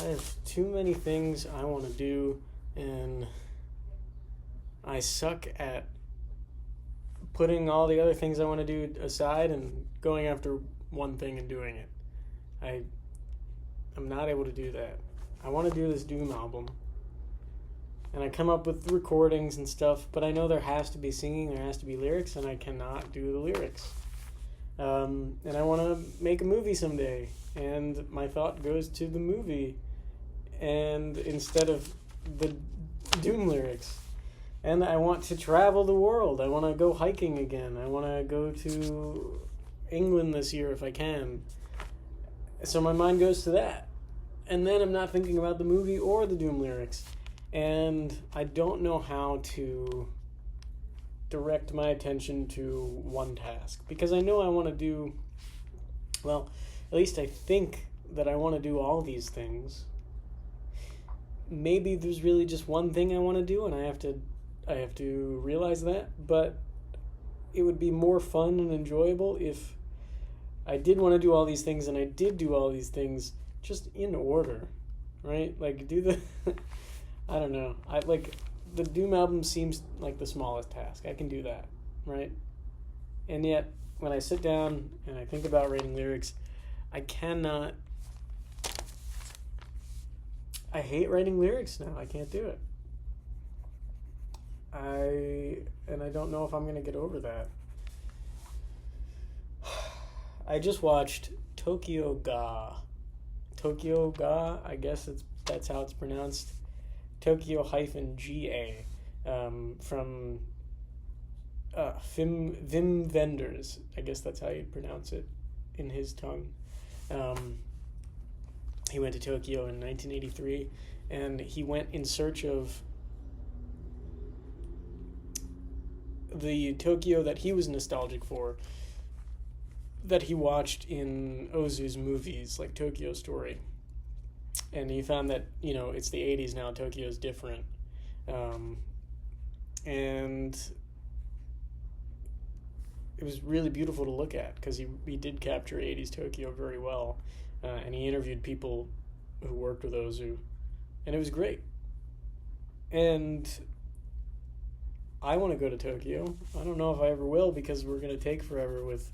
I have too many things I want to do, and I suck at putting all the other things I want to do aside and going after one thing and doing it. I'm not able to do that. I want to do this Doom album, and I come up with recordings and stuff, but I know there has to be singing, there has to be lyrics, and I cannot do the lyrics. And I want to make a movie someday, and my thought goes to the movie, and instead of the Doom lyrics. And I want to travel the world. I want to go hiking again. I want to go to England this year if I can. So my mind goes to that. And then I'm not thinking about the movie or the Doom lyrics. And I don't know how to direct my attention to one task. Because I know I want to do, well, at least I think that I want to do all these things. Maybe there's really just one thing I want to do, and I have to realize that, but it would be more fun and enjoyable if I did want to do all these things and I did do all these things just in order, right? Like do the I don't know. I like the Doom album seems like the smallest task. I can do that, right? And yet when I sit down and I think about writing lyrics, I cannot. I hate writing lyrics now. I can't do it. I don't know if I'm going to get over that. I just watched Tokyo Ga. Tokyo Ga, I guess that's how it's pronounced. Tokyo-GA from Wim Wenders. I guess that's how you pronounce it in his tongue. He went to Tokyo in 1983, and he went in search of the Tokyo that he was nostalgic for, that he watched in Ozu's movies, like Tokyo Story. And he found that, it's the 80s now, Tokyo's different. And it was really beautiful to look at, because he did capture 80s Tokyo very well. And he interviewed people who worked with Ozu. And it was great. And I want to go to Tokyo. I don't know if I ever will, because we're going to take forever with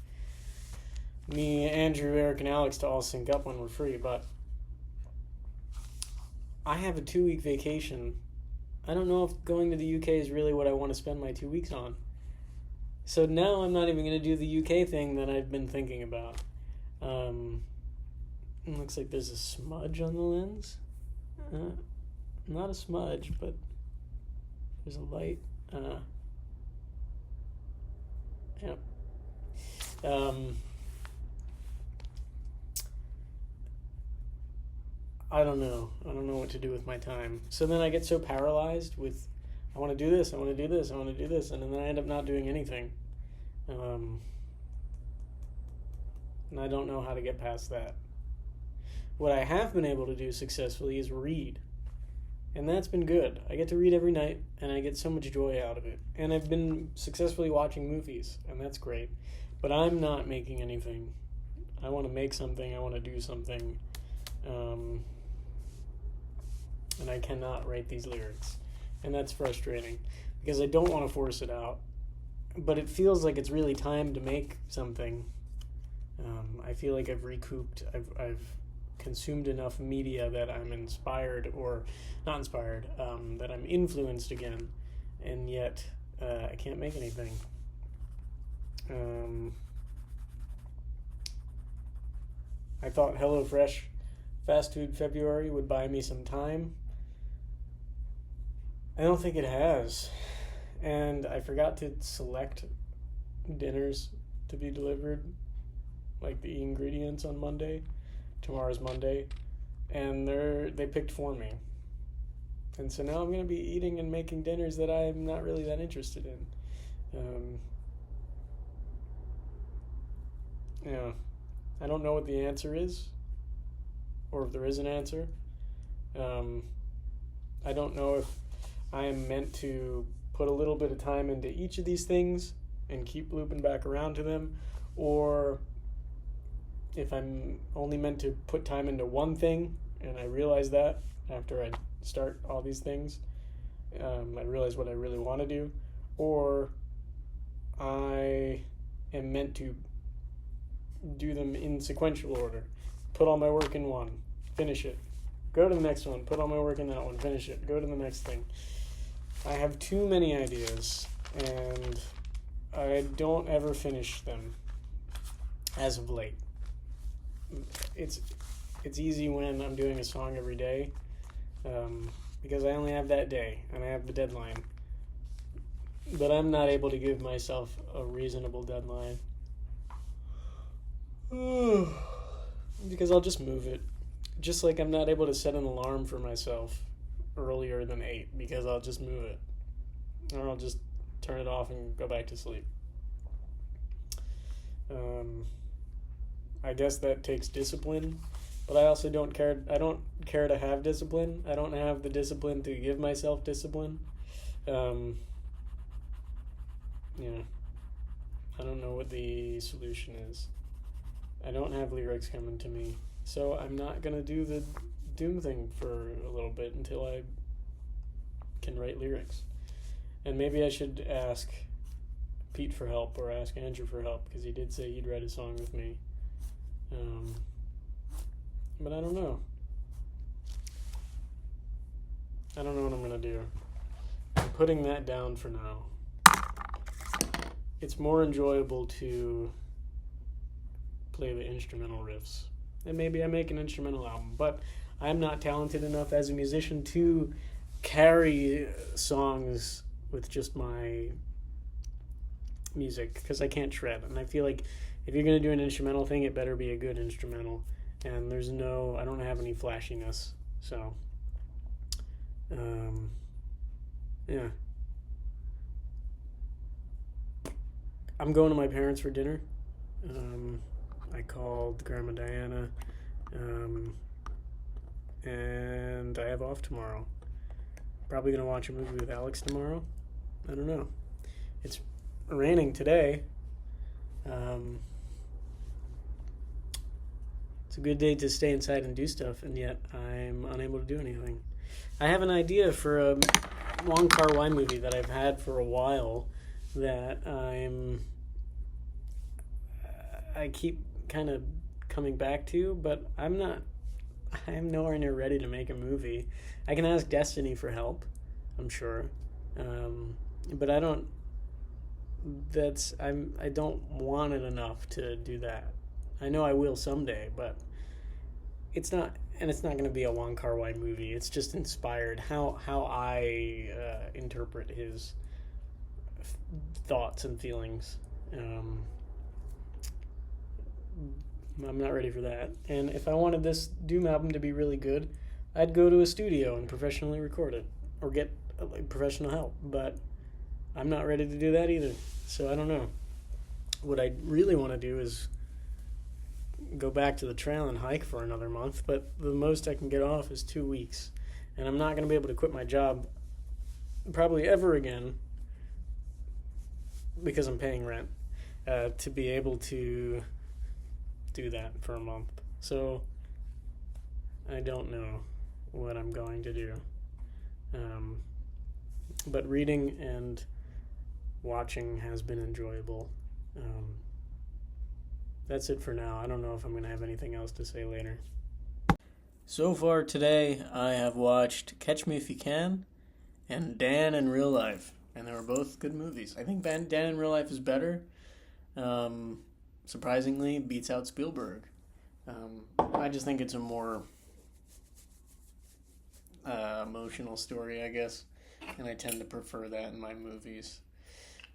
me, Andrew, Eric, and Alex to all sync up when we're free. But I have a 2-week vacation. I don't know if going to the UK is really what I want to spend my 2 weeks on. So now I'm not even going to do the UK thing that I've been thinking about. It looks like there's a smudge on the lens. Not a smudge, but there's a light. Yeah. I don't know. I don't know what to do with my time. So then I get so paralyzed with, I want to do this, I want to do this, I want to do this, and then I end up not doing anything. And I don't know how to get past that. What I have been able to do successfully is read. And that's been good. I get to read every night, and I get so much joy out of it. And I've been successfully watching movies, and that's great. But I'm not making anything. I want to make something. I want to do something. And I cannot write these lyrics. And that's frustrating, because I don't want to force it out. But it feels like it's really time to make something. I feel like I've recouped. I've consumed enough media that I'm inspired, or not inspired, that I'm influenced again, and yet I can't make anything. I thought HelloFresh Fast Food February would buy me some time. I don't think it has. And I forgot to select dinners to be delivered, like the ingredients on Monday. Tomorrow's Monday, and they picked for me. And so now I'm going to be eating and making dinners that I'm not really that interested in. I don't know what the answer is, or if there is an answer. I don't know if I am meant to put a little bit of time into each of these things and keep looping back around to them, or if I'm only meant to put time into one thing and I realize that after I start all these things. I realize what I really want to do, or I am meant to do them in sequential order. Put all my work in one, finish it. Go to the next one, put all my work in that one, finish it. Go to the next thing. I have too many ideas, and I don't ever finish them as of late. It's easy when I'm doing a song every day, because I only have that day, and I have the deadline. But I'm not able to give myself a reasonable deadline. Because I'll just move it. Just like I'm not able to set an alarm for myself earlier than 8, because I'll just move it. Or I'll just turn it off and go back to sleep. I guess that takes discipline, but I also don't care. I don't care to have discipline. I don't have the discipline to give myself discipline. I don't know what the solution is. I don't have lyrics coming to me, so I'm not gonna do the Doom thing for a little bit until I can write lyrics. And maybe I should ask Pete for help, or ask Andrew for help, because he did say he'd write a song with me. But I don't know. I don't know what I'm gonna do. I'm putting that down for now. It's more enjoyable to play the instrumental riffs. And maybe I make an instrumental album, but I'm not talented enough as a musician to carry songs with just my music, because I can't shred. And I feel like if you're going to do an instrumental thing, it better be a good instrumental. And I don't have any flashiness. So, yeah. I'm going to my parents for dinner. I called Grandma Diana, and I have off tomorrow. Probably going to watch a movie with Alex tomorrow. I don't know. It's raining today. It's a good day to stay inside and do stuff, and yet I'm unable to do anything. I have an idea for a Wong Kar-wai movie that I've had for a while that I keep kind of coming back to, but I'm nowhere near ready to make a movie. I can ask Destiny for help, I'm sure, but I don't want it enough to do that. I know I will someday, but it's not going to be a Wong Kar-wai movie. It's just inspired how I interpret his thoughts and feelings. I'm not ready for that. And if I wanted this Doom album to be really good, I'd go to a studio and professionally record it, or get professional help. But I'm not ready to do that either. So I don't know. What I really want to do is go back to the trail and hike for another month, but the most I can get off is 2 weeks. And I'm not going to be able to quit my job probably ever again, because I'm paying rent, to be able to do that for a month. So I don't know what I'm going to do. But reading and watching has been enjoyable. That's it for now. I don't know if I'm going to have anything else to say later. So far today, I have watched Catch Me If You Can and Dan in Real Life, and they were both good movies. I think Dan in Real Life is better. Surprisingly, beats out Spielberg. I just think it's a more emotional story, I guess, and I tend to prefer that in my movies.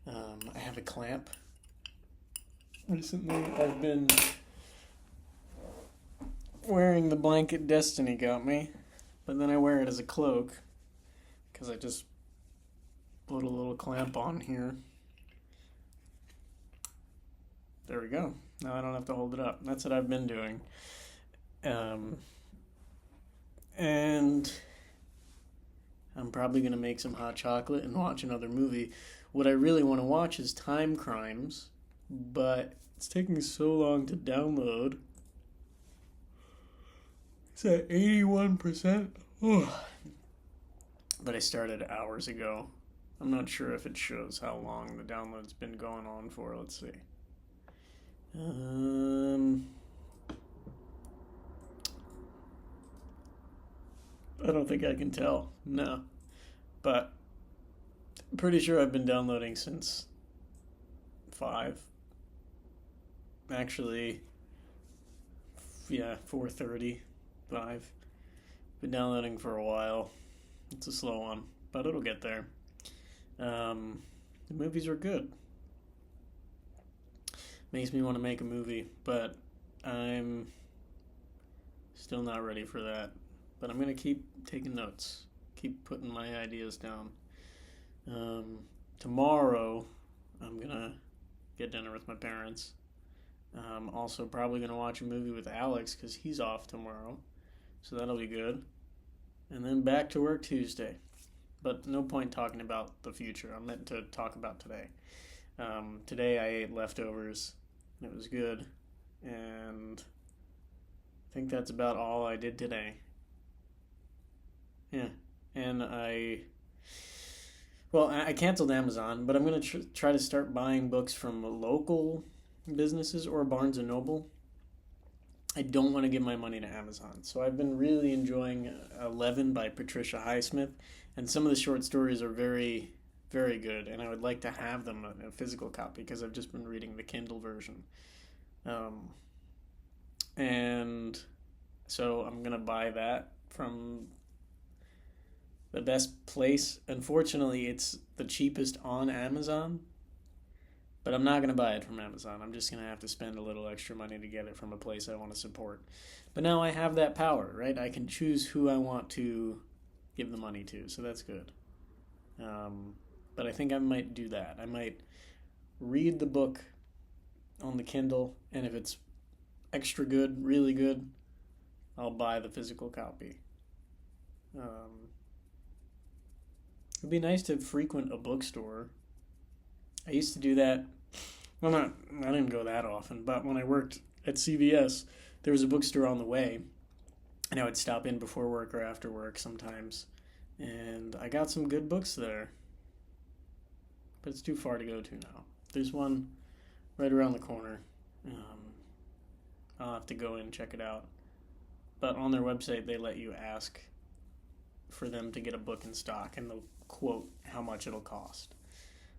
I have a clamp. Recently, I've been wearing the blanket Destiny got me, but then I wear it as a cloak, because I just put a little clamp on here. There we go. Now I don't have to hold it up. That's what I've been doing. And I'm probably going to make some hot chocolate and watch another movie. What I really want to watch is Timecrimes, but it's taking so long to download. It's at 81%. But I started hours ago. I'm not sure if it shows how long the download's been going on for. Let's see. I don't think I can tell. No. But I'm pretty sure I've been downloading since 5. Actually, yeah, 4:30, 5. Been downloading for a while. It's a slow one, but it'll get there. The movies are good. Makes me want to make a movie, but I'm still not ready for that. But I'm going to keep taking notes, keep putting my ideas down. Tomorrow, I'm going to get dinner with my parents. Also, probably going to watch a movie with Alex because he's off tomorrow. So that'll be good. And then back to work Tuesday. But no point talking about the future. I'm meant to talk about today. Today I ate leftovers. And it was good. And I think that's about all I did today. Yeah. And I canceled Amazon, but I'm going to try to start buying books from local businesses or Barnes & Noble. I don't want to give my money to Amazon. So I've been really enjoying 11 by Patricia Highsmith, and some of the short stories are very, very good, and I would like to have them in a physical copy because I've just been reading the Kindle version. And so I'm going to buy that from the best place. Unfortunately, it's the cheapest on Amazon, but I'm not going to buy it from Amazon. I'm just going to have to spend a little extra money to get it from a place I want to support. But now I have that power, right? I can choose who I want to give the money to, so that's good. But I think I might do that. I might read the book on the Kindle, and if it's extra good, really good, I'll buy the physical copy. It'd be nice to frequent a bookstore. I used to do that. Well, I didn't go that often, but when I worked at CVS, there was a bookstore on the way, and I would stop in before work or after work sometimes, and I got some good books there. But it's too far to go to now. There's one right around the corner. I'll have to go in and check it out. But on their website, they let you ask for them to get a book in stock, and they'll quote how much it'll cost.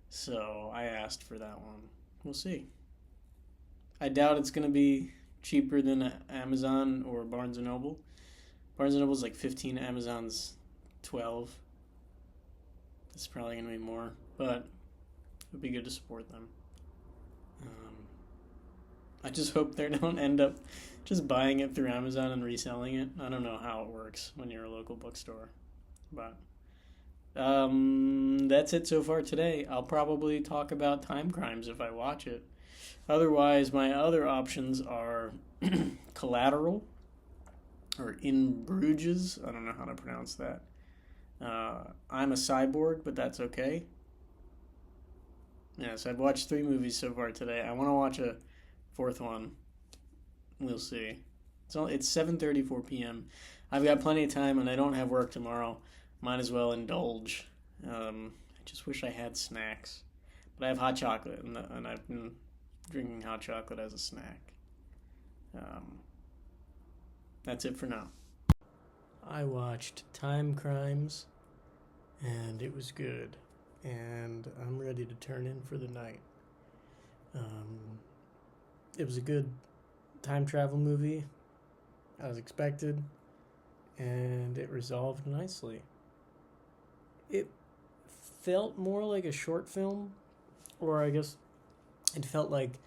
So I asked for that one. We'll see. I doubt it's going to be cheaper than Amazon or Barnes & Noble. Barnes & Noble's like 15, Amazon's 12. It's probably going to be more, but it would be good to support them. I just hope they don't end up just buying it through Amazon and reselling it. I don't know how it works when you're a local bookstore. But that's it so far today. I'll probably talk about Timecrimes if I watch it. Otherwise, my other options are Collateral or In Bruges. I don't know how to pronounce that. I'm a Cyborg, but that's okay. Yeah, so I've watched 3 movies so far today. I want to watch a 4th one. We'll see. It's 7:34 p.m. I've got plenty of time, and I don't have work tomorrow. Might as well indulge. I just wish I had snacks. But I have hot chocolate, and I've been drinking hot chocolate as a snack. That's it for now. I watched Timecrimes, and it was good. And I'm ready to turn in for the night. It was a good time travel movie, as expected, and it resolved nicely. It felt more like a short film, or I guess it felt like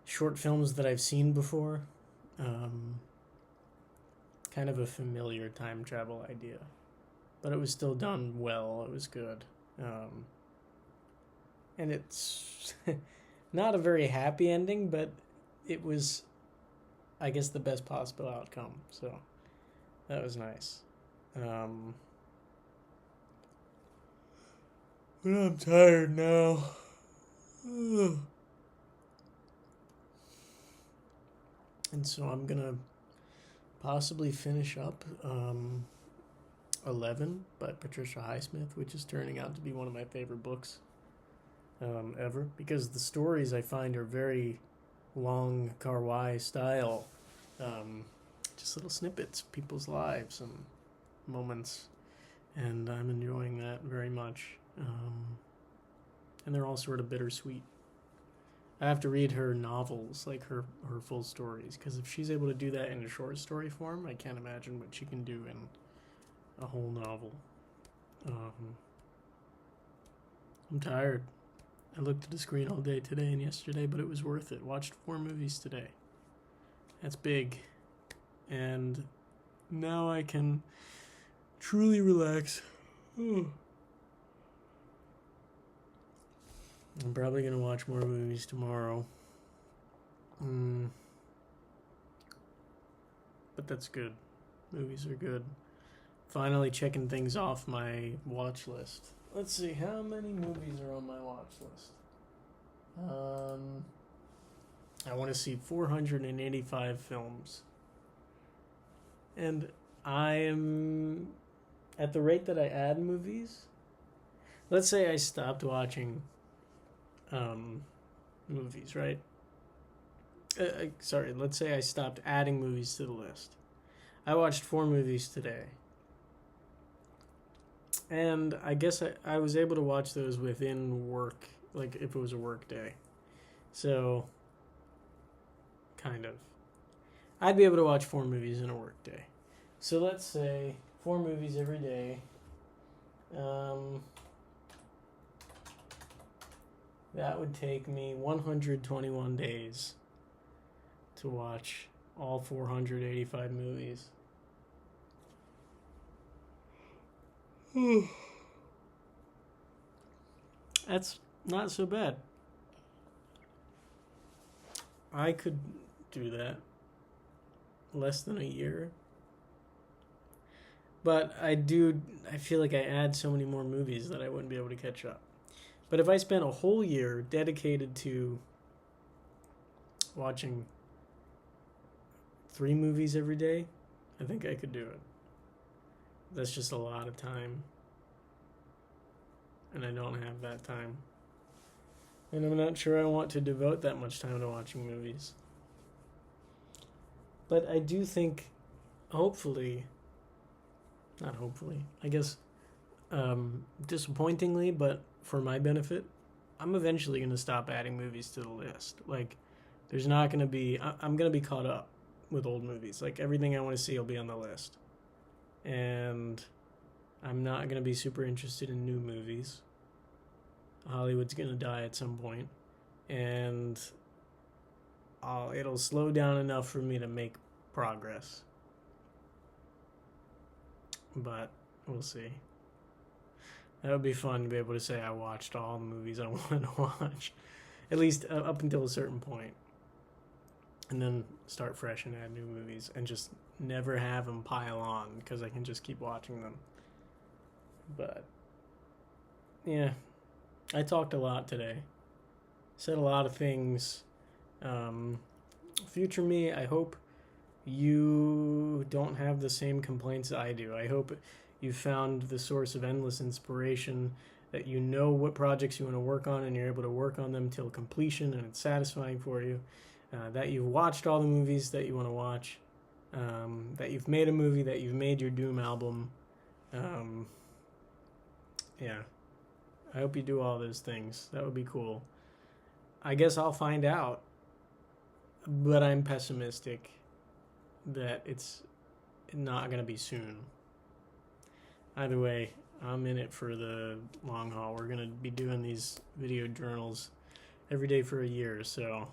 short films that I've seen before. Kind of a familiar time travel idea, but it was still done well. It was good. And it's not a very happy ending, but it was, I guess, the best possible outcome. So that was nice. But I'm tired now. And so I'm gonna possibly finish up 11 by Patricia Highsmith, which is turning out to be one of my favorite books ever, because the stories I find are very Long Kar-wai style, just little snippets, people's lives and moments, and I'm enjoying that very much. And they're all sort of bittersweet. I have to read her novels, like her full stories, because if she's able to do that in a short story form, I can't imagine what she can do in a whole novel. I'm tired. I looked at the screen all day today and yesterday, but it was worth it. Watched 4 movies today. That's big. And now I can truly relax. I'm probably going to watch more movies tomorrow. But that's good. Movies are good. Finally checking things off my watch list. Let's see, how many movies are on my watch list? I want to see 485 films. And I am, at the rate that I add movies, let's say I stopped watching movies, right? Let's say I stopped adding movies to the list. I watched 4 movies today. And I guess I was able to watch those within work, like if it was a work day. So, kind of. I'd be able to watch 4 movies in a work day. So let's say 4 movies every day. That would take me 121 days to watch all 485 movies. That's not so bad. I could do that less than a year. But I feel like I add so many more movies that I wouldn't be able to catch up. But if I spent a whole year dedicated to watching 3 movies every day, I think I could do it. That's just a lot of time. And I don't have that time. And I'm not sure I want to devote that much time to watching movies. But I do think, hopefully, I guess, disappointingly, but for my benefit, I'm eventually going to stop adding movies to the list. Like, there's not going to be, I'm going to be caught up with old movies. Like, everything I want to see will be on the list. And I'm not going to be super interested in new movies. Hollywood's going to die at some point. And it'll slow down enough for me to make progress. But we'll see. That would be fun to be able to say I watched all the movies I wanted to watch. At least up until a certain point. And then start fresh and add new movies. And just never have them pile on, because I can just keep watching them. But, yeah. I talked a lot today. Said a lot of things. Future me, I hope you don't have the same complaints I do. I hope you found the source of endless inspiration, that you know what projects you want to work on and you're able to work on them till completion and it's satisfying for you. That you've watched all the movies that you want to watch. That you've made a movie, that you've made your Doom album. Yeah. I hope you do all those things. That would be cool. I guess I'll find out. But I'm pessimistic that it's not going to be soon. Either way, I'm in it for the long haul. We're going to be doing these video journals every day for a year, so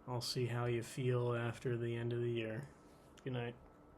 I'll see how you feel after the end of the year. Good night.